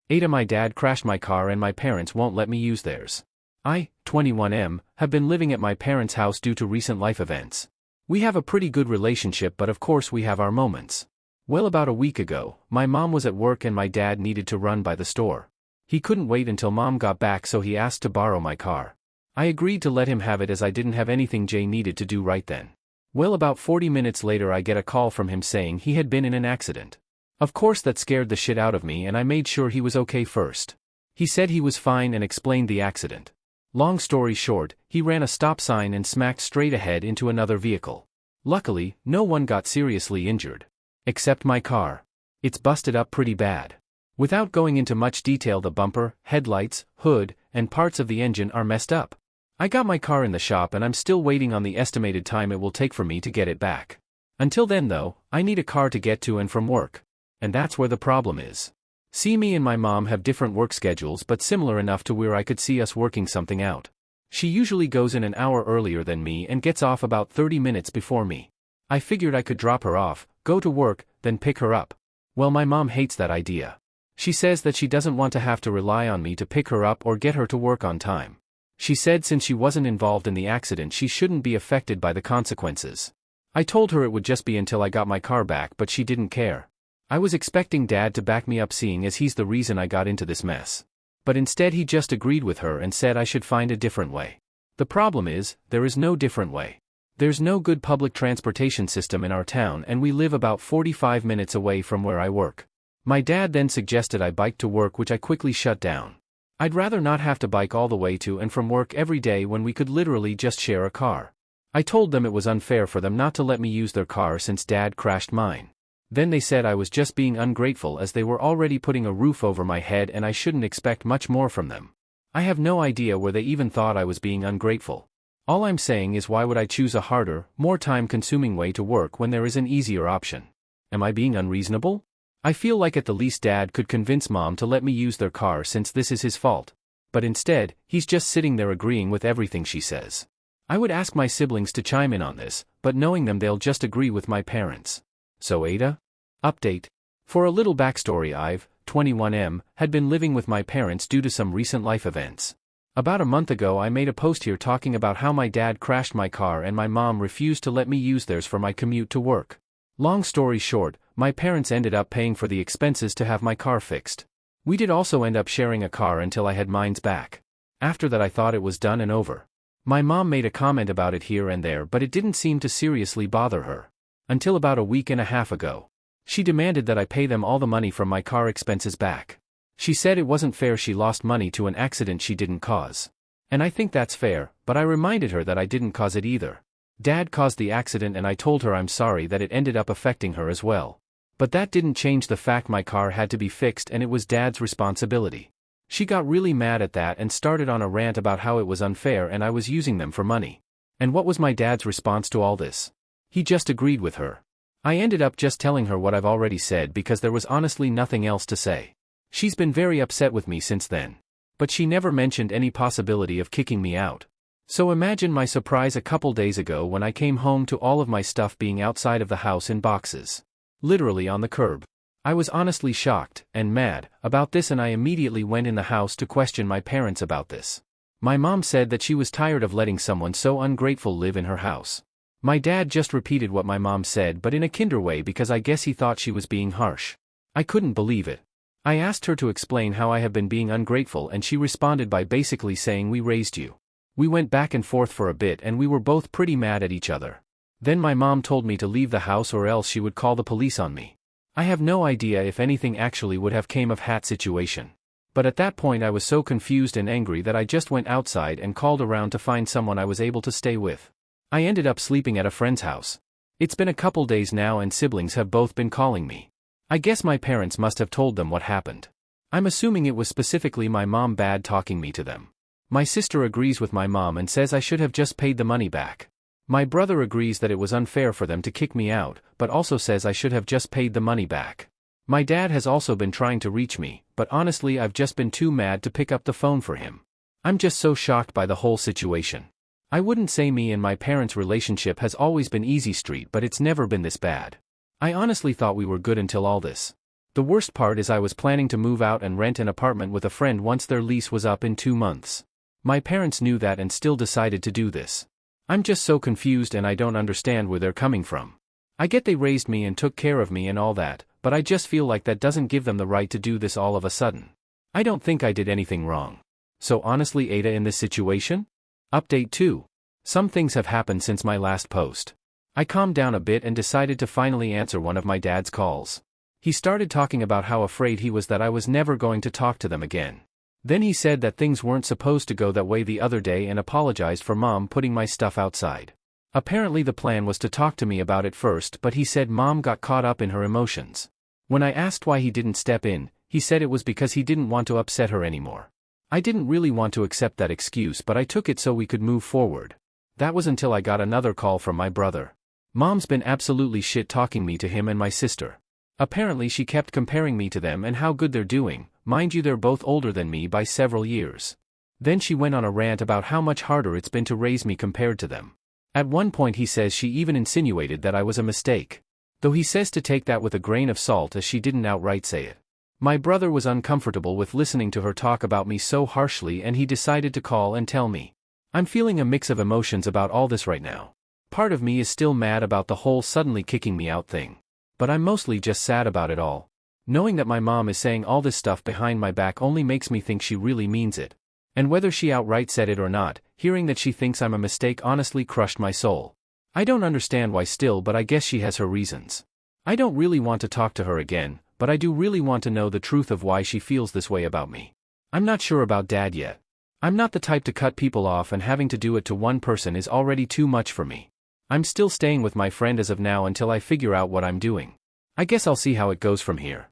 AITA. My dad crashed my car and my parents won't let me use theirs. I, 21M, have been living at my parents' house due to recent life events. We have a pretty good relationship, but of course we have our moments. Well, about a week ago, my mom was at work and my dad needed to run by the store. He couldn't wait until mom got back, so he asked to borrow my car. I agreed to let him have it as I didn't have anything Jay needed to do right then. Well, about 40 minutes later I get a call from him saying he had been in an accident. Of course that scared the shit out of me and I made sure he was okay first. He said he was fine and explained the accident. Long story short, he ran a stop sign and smacked straight ahead into another vehicle. Luckily, no one got seriously injured. Except my car. It's busted up pretty bad. Without going into much detail, the bumper, headlights, hood, and parts of the engine are messed up. I got my car in the shop and I'm still waiting on the estimated time it will take for me to get it back. Until then though, I need a car to get to and from work. And that's where the problem is. See, me and my mom have different work schedules but similar enough to where I could see us working something out. She usually goes in an hour earlier than me and gets off about 30 minutes before me. I figured I could drop her off, go to work, then pick her up. Well, my mom hates that idea. She says that she doesn't want to have to rely on me to pick her up or get her to work on time. She said since she wasn't involved in the accident she shouldn't be affected by the consequences. I told her it would just be until I got my car back, but she didn't care. I was expecting Dad to back me up, seeing as he's the reason I got into this mess. But instead he just agreed with her and said I should find a different way. The problem is, there is no different way. There's no good public transportation system in our town and we live about 45 minutes away from where I work. My dad then suggested I bike to work, which I quickly shut down. I'd rather not have to bike all the way to and from work every day when we could literally just share a car. I told them it was unfair for them not to let me use their car since Dad crashed mine. Then they said I was just being ungrateful as they were already putting a roof over my head and I shouldn't expect much more from them. I have no idea where they even thought I was being ungrateful. All I'm saying is, why would I choose a harder, more time-consuming way to work when there is an easier option? Am I being unreasonable? I feel like at the least Dad could convince Mom to let me use their car since this is his fault. But instead, he's just sitting there agreeing with everything she says. I would ask my siblings to chime in on this, but knowing them they'll just agree with my parents. So AITA? Update. For a little backstory, I've, 21M, had been living with my parents due to some recent life events. About a month ago I made a post here talking about how my dad crashed my car and my mom refused to let me use theirs for my commute to work. Long story short, my parents ended up paying for the expenses to have my car fixed. We did also end up sharing a car until I had mine's back. After that I thought it was done and over. My mom made a comment about it here and there, but it didn't seem to seriously bother her. Until about a week and a half ago. She demanded that I pay them all the money from my car expenses back. She said it wasn't fair she lost money to an accident she didn't cause. And I think that's fair, but I reminded her that I didn't cause it either. Dad caused the accident and I told her I'm sorry that it ended up affecting her as well. But that didn't change the fact my car had to be fixed and it was Dad's responsibility. She got really mad at that and started on a rant about how it was unfair and I was using them for money. And what was my dad's response to all this? He just agreed with her. I ended up just telling her what I've already said because there was honestly nothing else to say. She's been very upset with me since then. But she never mentioned any possibility of kicking me out. So imagine my surprise a couple days ago when I came home to all of my stuff being outside of the house in boxes. Literally on the curb. I was honestly shocked and mad about this and I immediately went in the house to question my parents about this. My mom said that she was tired of letting someone so ungrateful live in her house. My dad just repeated what my mom said, but in a kinder way because I guess he thought she was being harsh. I couldn't believe it. I asked her to explain how I have been being ungrateful and she responded by basically saying we raised you. We went back and forth for a bit and we were both pretty mad at each other. Then my mom told me to leave the house or else she would call the police on me. I have no idea if anything actually would have came of that situation. But at that point I was so confused and angry that I just went outside and called around to find someone I was able to stay with. I ended up sleeping at a friend's house. It's been a couple days now and siblings have both been calling me. I guess my parents must have told them what happened. I'm assuming it was specifically my mom bad talking me to them. My sister agrees with my mom and says I should have just paid the money back. My brother agrees that it was unfair for them to kick me out, but also says I should have just paid the money back. My dad has also been trying to reach me, but honestly I've just been too mad to pick up the phone for him. I'm just so shocked by the whole situation. I wouldn't say me and my parents' relationship has always been easy street, but it's never been this bad. I honestly thought we were good until all this. The worst part is I was planning to move out and rent an apartment with a friend once their lease was up in 2 months. My parents knew that and still decided to do this. I'm just so confused and I don't understand where they're coming from. I get they raised me and took care of me and all that, but I just feel like that doesn't give them the right to do this all of a sudden. I don't think I did anything wrong. So honestly, AITA, in this situation? Update 2. Some things have happened since my last post. I calmed down a bit and decided to finally answer one of my dad's calls. He started talking about how afraid he was that I was never going to talk to them again. Then he said that things weren't supposed to go that way the other day and apologized for Mom putting my stuff outside. Apparently the plan was to talk to me about it first, but he said Mom got caught up in her emotions. When I asked why he didn't step in, he said it was because he didn't want to upset her anymore. I didn't really want to accept that excuse, but I took it so we could move forward. That was until I got another call from my brother. Mom's been absolutely shit-talking me to him and my sister. Apparently she kept comparing me to them and how good they're doing, mind you they're both older than me by several years. Then she went on a rant about how much harder it's been to raise me compared to them. At one point he says she even insinuated that I was a mistake. Though he says to take that with a grain of salt as she didn't outright say it. My brother was uncomfortable with listening to her talk about me so harshly and he decided to call and tell me. I'm feeling a mix of emotions about all this right now. Part of me is still mad about the whole suddenly kicking me out thing. But I'm mostly just sad about it all. Knowing that my mom is saying all this stuff behind my back only makes me think she really means it. And whether she outright said it or not, hearing that she thinks I'm a mistake honestly crushed my soul. I don't understand why still, but I guess she has her reasons. I don't really want to talk to her again, but I do really want to know the truth of why she feels this way about me. I'm not sure about Dad yet. I'm not the type to cut people off, and having to do it to one person is already too much for me. I'm still staying with my friend as of now until I figure out what I'm doing. I guess I'll see how it goes from here.